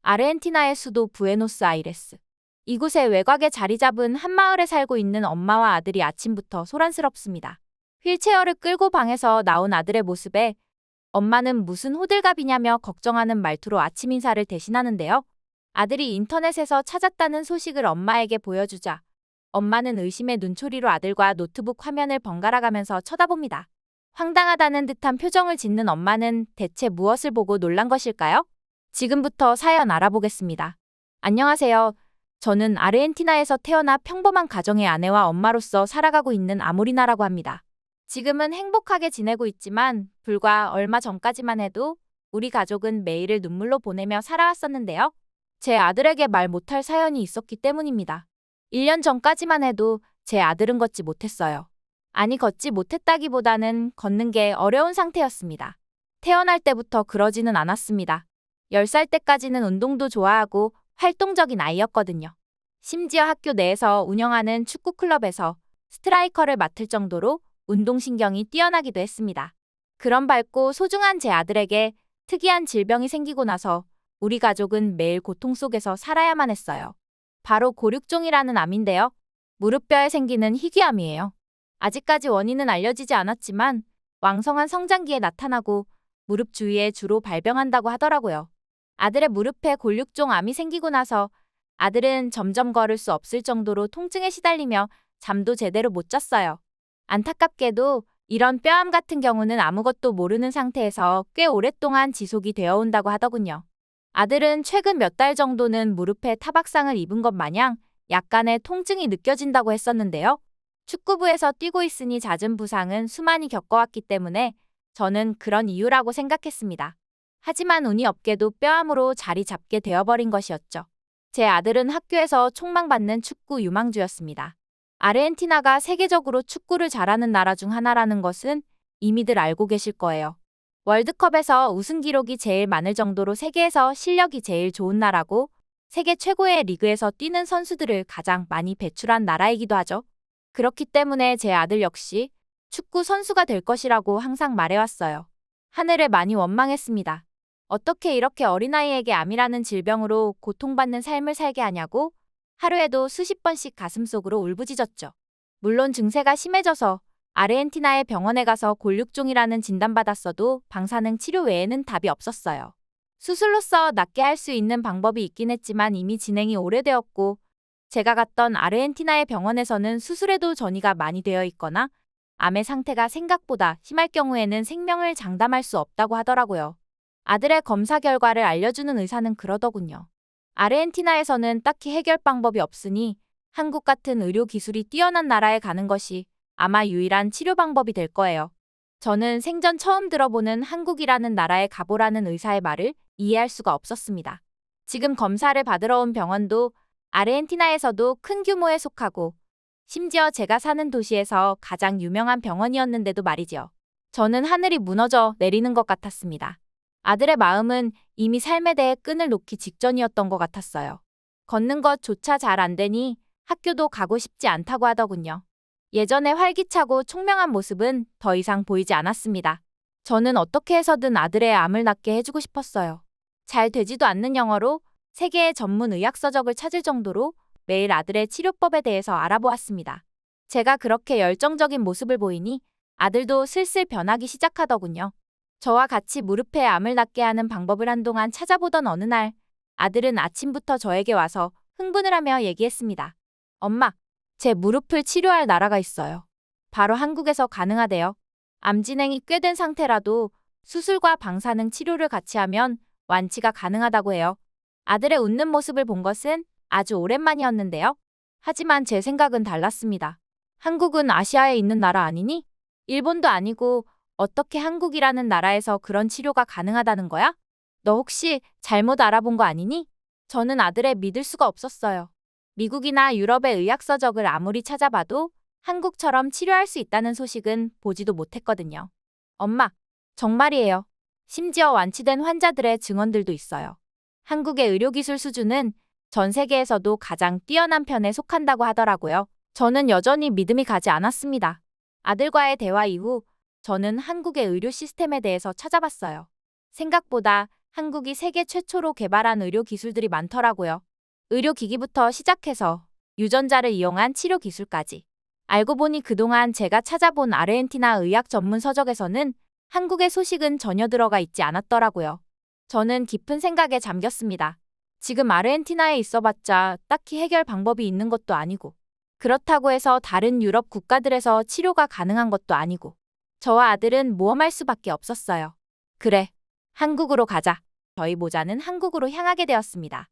아르헨티나의 수도 부에노스아이레스. 이곳에 외곽에 자리 잡은 한 마을에 살고 있는 엄마와 아들이 아침부터 소란스럽습니다. 휠체어를 끌고 방에서 나온 아들의 모습에 엄마는 무슨 호들갑이냐며 걱정하는 말투로 아침 인사를 대신하는데요. 아들이 인터넷에서 찾았다는 소식을 엄마에게 보여주자 엄마는 의심의 눈초리로 아들과 노트북 화면을 번갈아 가면서 쳐다봅니다. 황당하다는 듯한 표정을 짓는 엄마는 대체 무엇을 보고 놀란 것일까요? 지금부터 사연 알아보겠습니다. 안녕하세요. 저는 아르헨티나에서 태어나 평범한 가정의 아내와 엄마로서 살아가고 있는 아모리나라고 합니다. 지금은 행복하게 지내고 있지만 불과 얼마 전까지만 해도 우리 가족은 매일을 눈물로 보내며 살아왔었는데요. 제 아들에게 말 못할 사연이 있었기 때문입니다. 1년 전까지만 해도 제 아들은 걷지 못했어요. 아니, 걷지 못했다기보다는 걷는 게 어려운 상태였습니다. 태어날 때부터 그러지는 않았습니다. 10살 때까지는 운동도 좋아하고 활동적인 아이였거든요. 심지어 학교 내에서 운영하는 축구 클럽에서 스트라이커를 맡을 정도로 운동신경이 뛰어나기도 했습니다. 그런 밝고 소중한 제 아들에게 특이한 질병이 생기고 나서 우리 가족은 매일 고통 속에서 살아야만 했어요. 바로 골육종이라는 암인데요. 무릎뼈에 생기는 희귀암이에요. 아직까지 원인은 알려지지 않았지만 왕성한 성장기에 나타나고 무릎 주위에 주로 발병한다고 하더라고요. 아들의 무릎에 골육종 암이 생기고 나서 아들은 점점 걸을 수 없을 정도로 통증에 시달리며 잠도 제대로 못 잤어요. 안타깝게도 이런 뼈암 같은 경우는 아무것도 모르는 상태에서 꽤 오랫동안 지속이 되어 온다고 하더군요. 아들은 최근 몇 달 정도는 무릎에 타박상을 입은 것 마냥 약간의 통증이 느껴진다고 했었는데요. 축구부에서 뛰고 있으니 잦은 부상은 수많이 겪어왔기 때문에 저는 그런 이유라고 생각했습니다. 하지만 운이 없게도 뼈암으로 자리 잡게 되어버린 것이었죠. 제 아들은 학교에서 촉망받는 축구 유망주였습니다. 아르헨티나가 세계적으로 축구를 잘하는 나라 중 하나라는 것은 이미들 알고 계실 거예요. 월드컵에서 우승 기록이 제일 많을 정도로 세계에서 실력이 제일 좋은 나라고 세계 최고의 리그에서 뛰는 선수들을 가장 많이 배출한 나라이기도 하죠. 그렇기 때문에 제 아들 역시 축구 선수가 될 것이라고 항상 말해왔어요. 하늘을 많이 원망했습니다. 어떻게 이렇게 어린아이에게 암이라는 질병으로 고통받는 삶을 살게 하냐고 하루에도 수십 번씩 가슴속으로 울부짖었죠. 물론 증세가 심해져서 아르헨티나의 병원에 가서 골육종이라는 진단받았어도 방사능 치료 외에는 답이 없었어요. 수술로써 낫게 할 수 있는 방법이 있긴 했지만 이미 진행이 오래되었고 제가 갔던 아르헨티나의 병원에서는 수술에도 전이가 많이 되어 있거나 암의 상태가 생각보다 심할 경우에는 생명을 장담할 수 없다고 하더라고요. 아들의 검사 결과를 알려주는 의사는 그러더군요. 아르헨티나에서는 딱히 해결 방법이 없으니 한국 같은 의료 기술이 뛰어난 나라에 가는 것이 아마 유일한 치료 방법이 될 거예요. 저는 생전 처음 들어보는 한국이라는 나라에 가보라는 의사의 말을 이해할 수가 없었습니다. 지금 검사를 받으러 온 병원도 아르헨티나에서도 큰 규모에 속하고 심지어 제가 사는 도시에서 가장 유명한 병원이었는데도 말이죠. 저는 하늘이 무너져 내리는 것 같았습니다. 아들의 마음은 이미 삶에 대해 끈을 놓기 직전이었던 것 같았어요. 걷는 것조차 잘 안 되니 학교도 가고 싶지 않다고 하더군요. 예전에 활기차고 총명한 모습은 더 이상 보이지 않았습니다. 저는 어떻게 해서든 아들의 암을 낫게 해주고 싶었어요. 잘 되지도 않는 영어로 세계의 전문 의학서적을 찾을 정도로 매일 아들의 치료법에 대해서 알아보았습니다. 제가 그렇게 열정적인 모습을 보이니 아들도 슬슬 변하기 시작하더군요. 저와 같이 무릎에 암을 낫게 하는 방법을 한동안 찾아보던 어느 날 아들은 아침부터 저에게 와서 흥분을 하며 얘기했습니다. 엄마, 제 무릎을 치료할 나라가 있어요. 바로 한국에서 가능하대요. 암 진행이 꽤 된 상태라도 수술과 방사능 치료를 같이 하면 완치가 가능하다고 해요. 아들의 웃는 모습을 본 것은 아주 오랜만이었는데요. 하지만 제 생각은 달랐습니다. 한국은 아시아에 있는 나라 아니니? 일본도 아니고 어떻게 한국이라는 나라에서 그런 치료가 가능하다는 거야? 너 혹시 잘못 알아본 거 아니니? 저는 아들의 믿을 수가 없었어요. 미국이나 유럽의 의학서적을 아무리 찾아봐도 한국처럼 치료할 수 있다는 소식은 보지도 못했거든요. 엄마, 정말이에요. 심지어 완치된 환자들의 증언들도 있어요. 한국의 의료기술 수준은 전 세계에서도 가장 뛰어난 편에 속한다고 하더라고요. 저는 여전히 믿음이 가지 않았습니다. 아들과의 대화 이후 저는 한국의 의료 시스템에 대해서 찾아봤어요. 생각보다 한국이 세계 최초로 개발한 의료 기술들이 많더라고요. 의료기기부터 시작해서 유전자를 이용한 치료 기술까지. 알고 보니 그동안 제가 찾아본 아르헨티나 의학 전문 서적에서는 한국의 소식은 전혀 들어가 있지 않았더라고요. 저는 깊은 생각에 잠겼습니다. 지금 아르헨티나에 있어봤자 딱히 해결 방법이 있는 것도 아니고, 그렇다고 해서 다른 유럽 국가들에서 치료가 가능한 것도 아니고, 저와 아들은 모험할 수밖에 없었어요. 그래, 한국으로 가자. 저희 모자는 한국으로 향하게 되었습니다.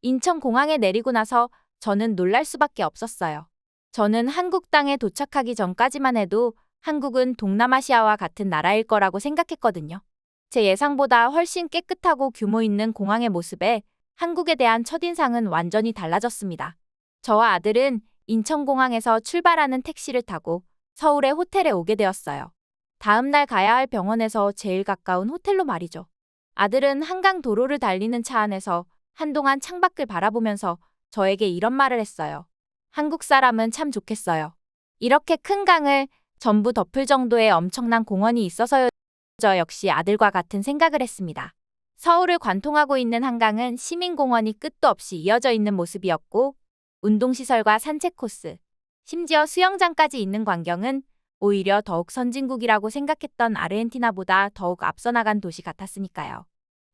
인천공항에 내리고 나서 저는 놀랄 수밖에 없었어요. 저는 한국 땅에 도착하기 전까지만 해도 한국은 동남아시아와 같은 나라일 거라고 생각했거든요. 제 예상보다 훨씬 깨끗하고 규모 있는 공항의 모습에 한국에 대한 첫인상은 완전히 달라졌습니다. 저와 아들은 인천공항에서 출발하는 택시를 타고 서울의 호텔에 오게 되었어요. 다음 날 가야 할 병원에서 제일 가까운 호텔로 말이죠. 아들은 한강 도로를 달리는 차 안에서 한동안 창밖을 바라보면서 저에게 이런 말을 했어요. 한국 사람은 참 좋겠어요. 이렇게 큰 강을 전부 덮을 정도의 엄청난 공원이 있어서요. 저 역시 아들과 같은 생각을 했습니다. 서울을 관통하고 있는 한강은 시민공원이 끝도 없이 이어져 있는 모습이었고, 운동시설과 산책 코스, 심지어 수영장까지 있는 광경은 오히려 더욱 선진국이라고 생각했던 아르헨티나보다 더욱 앞서 나간 도시 같았으니까요.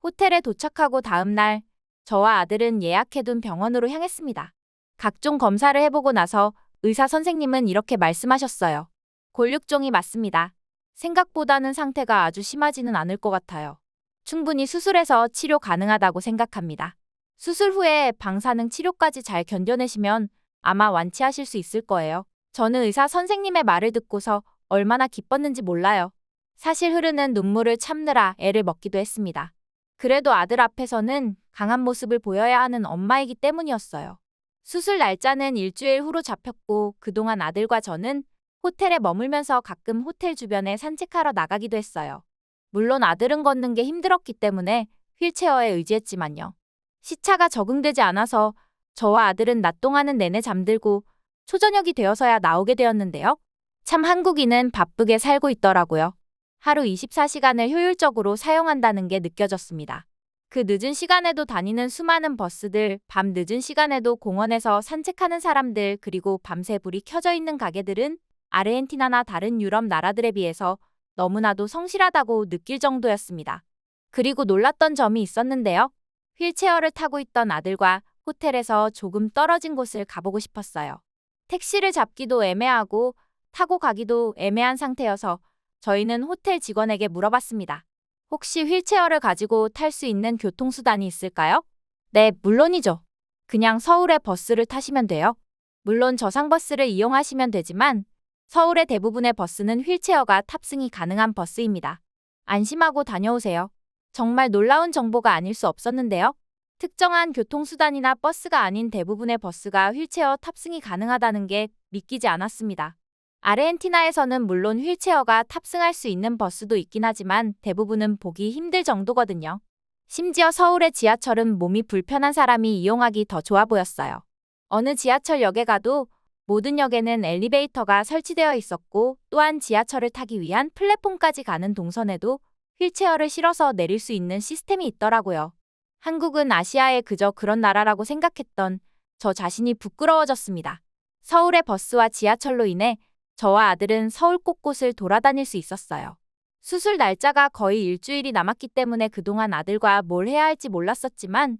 호텔에 도착하고 다음 날, 저와 아들은 예약해둔 병원으로 향했습니다. 각종 검사를 해보고 나서 의사 선생님은 이렇게 말씀하셨어요. 골육종이 맞습니다. 생각보다는 상태가 아주 심하지는 않을 것 같아요. 충분히 수술해서 치료 가능하다고 생각합니다. 수술 후에 방사능 치료까지 잘 견뎌내시면 아마 완치하실 수 있을 거예요. 저는 의사 선생님의 말을 듣고서 얼마나 기뻤는지 몰라요. 사실 흐르는 눈물을 참느라 애를 먹기도 했습니다. 그래도 아들 앞에서는 강한 모습을 보여야 하는 엄마이기 때문이었어요. 수술 날짜는 일주일 후로 잡혔고 그동안 아들과 저는 호텔에 머물면서 가끔 호텔 주변에 산책하러 나가기도 했어요. 물론 아들은 걷는 게 힘들었기 때문에 휠체어에 의지했지만요. 시차가 적응되지 않아서 저와 아들은 낮 동안은 내내 잠들고 초저녁이 되어서야 나오게 되었는데요. 참 한국인은 바쁘게 살고 있더라고요. 하루 24시간을 효율적으로 사용한다는 게 느껴졌습니다. 그 늦은 시간에도 다니는 수많은 버스들, 밤 늦은 시간에도 공원에서 산책하는 사람들, 그리고 밤새 불이 켜져 있는 가게들은 아르헨티나나 다른 유럽 나라들에 비해서 너무나도 성실하다고 느낄 정도였습니다. 그리고 놀랐던 점이 있었는데요. 휠체어를 타고 있던 아들과 호텔에서 조금 떨어진 곳을 가보고 싶었어요. 택시를 잡기도 애매하고 타고 가기도 애매한 상태여서 저희는 호텔 직원에게 물어봤습니다. 혹시 휠체어를 가지고 탈 수 있는 교통수단이 있을까요? 네, 물론이죠. 그냥 서울의 버스를 타시면 돼요. 물론 저상버스를 이용하시면 되지만 서울의 대부분의 버스는 휠체어가 탑승이 가능한 버스입니다. 안심하고 다녀오세요. 정말 놀라운 정보가 아닐 수 없었는데요. 특정한 교통수단이나 버스가 아닌 대부분의 버스가 휠체어 탑승이 가능하다는 게 믿기지 않았습니다. 아르헨티나에서는 물론 휠체어가 탑승할 수 있는 버스도 있긴 하지만 대부분은 보기 힘들 정도거든요. 심지어 서울의 지하철은 몸이 불편한 사람이 이용하기 더 좋아 보였어요. 어느 지하철역에 가도 모든 역에는 엘리베이터가 설치되어 있었고 또한 지하철을 타기 위한 플랫폼까지 가는 동선에도 휠체어를 실어서 내릴 수 있는 시스템이 있더라고요. 한국은 아시아에 그저 그런 나라라고 생각했던 저 자신이 부끄러워졌습니다. 서울의 버스와 지하철로 인해 저와 아들은 서울 곳곳을 돌아다닐 수 있었어요. 수술 날짜가 거의 일주일이 남았기 때문에 그동안 아들과 뭘 해야 할지 몰랐었지만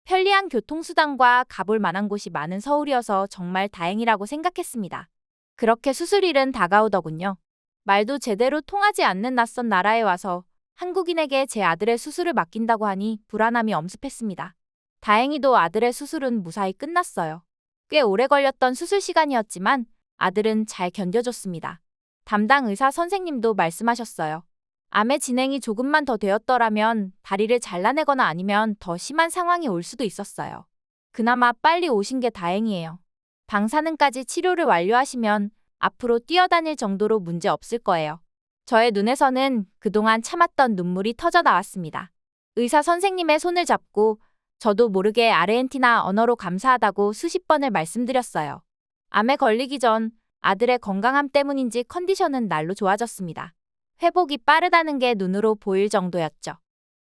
편리한 교통수단과 가볼 만한 곳이 많은 서울이어서 정말 다행이라고 생각했습니다. 그렇게 수술일은 다가오더군요. 말도 제대로 통하지 않는 낯선 나라에 와서 한국인에게 제 아들의 수술을 맡긴다고 하니 불안함이 엄습했습니다. 다행히도 아들의 수술은 무사히 끝났어요. 꽤 오래 걸렸던 수술 시간이었지만 아들은 잘 견뎌줬습니다. 담당 의사 선생님도 말씀하셨어요. 암의 진행이 조금만 더 되었더라면 다리를 잘라내거나 아니면 더 심한 상황이 올 수도 있었어요. 그나마 빨리 오신 게 다행이에요. 방사능까지 치료를 완료하시면 앞으로 뛰어다닐 정도로 문제 없을 거예요. 저의 눈에서는 그동안 참았던 눈물이 터져 나왔습니다. 의사 선생님의 손을 잡고 저도 모르게 아르헨티나 언어로 감사하다고 수십 번을 말씀드렸어요. 암에 걸리기 전 아들의 건강함 때문인지 컨디션은 날로 좋아졌습니다. 회복이 빠르다는 게 눈으로 보일 정도였죠.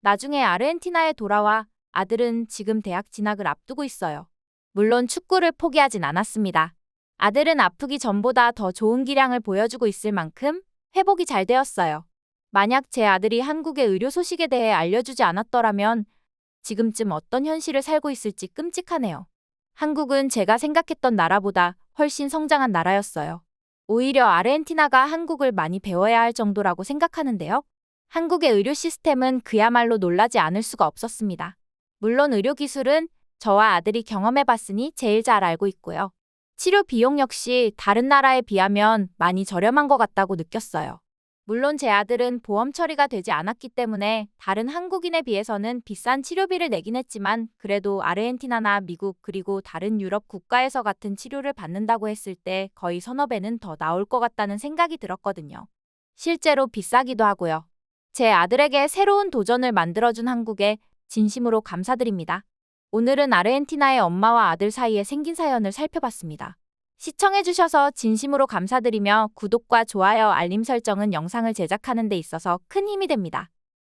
나중에 아르헨티나에 돌아와 아들은 지금 대학 진학을 앞두고 있어요. 물론 축구를 포기하진 않았습니다. 아들은 아프기 전보다 더 좋은 기량을 보여주고 있을 만큼 회복이 잘 되었어요. 만약 제 아들이 한국의 의료 소식에 대해 알려주지 않았더라면 지금쯤 어떤 현실을 살고 있을지 끔찍하네요. 한국은 제가 생각했던 나라보다 훨씬 성장한 나라였어요. 오히려 아르헨티나가 한국을 많이 배워야 할 정도라고 생각하는데요. 한국의 의료 시스템은 그야말로 놀라지 않을 수가 없었습니다. 물론 의료 기술은 저와 아들이 경험해봤으니 제일 잘 알고 있고요. 치료 비용 역시 다른 나라에 비하면 많이 저렴한 것 같다고 느꼈어요. 물론 제 아들은 보험 처리가 되지 않았기 때문에 다른 한국인에 비해서는 비싼 치료비를 내긴 했지만 그래도 아르헨티나나 미국 그리고 다른 유럽 국가에서 같은 치료를 받는다고 했을 때 거의 서너 배는 더 나올 것 같다는 생각이 들었거든요. 실제로 비싸기도 하고요. 제 아들에게 새로운 도전을 만들어준 한국에 진심으로 감사드립니다. 오늘은 아르헨티나의 엄마와 아들 사이에 생긴 사연을 살펴봤습니다. 시청해주셔서 진심으로 감사드리며 구독과 좋아요, 알림 설정은 영상을 제작하는 데 있어서 큰 힘이 됩니다.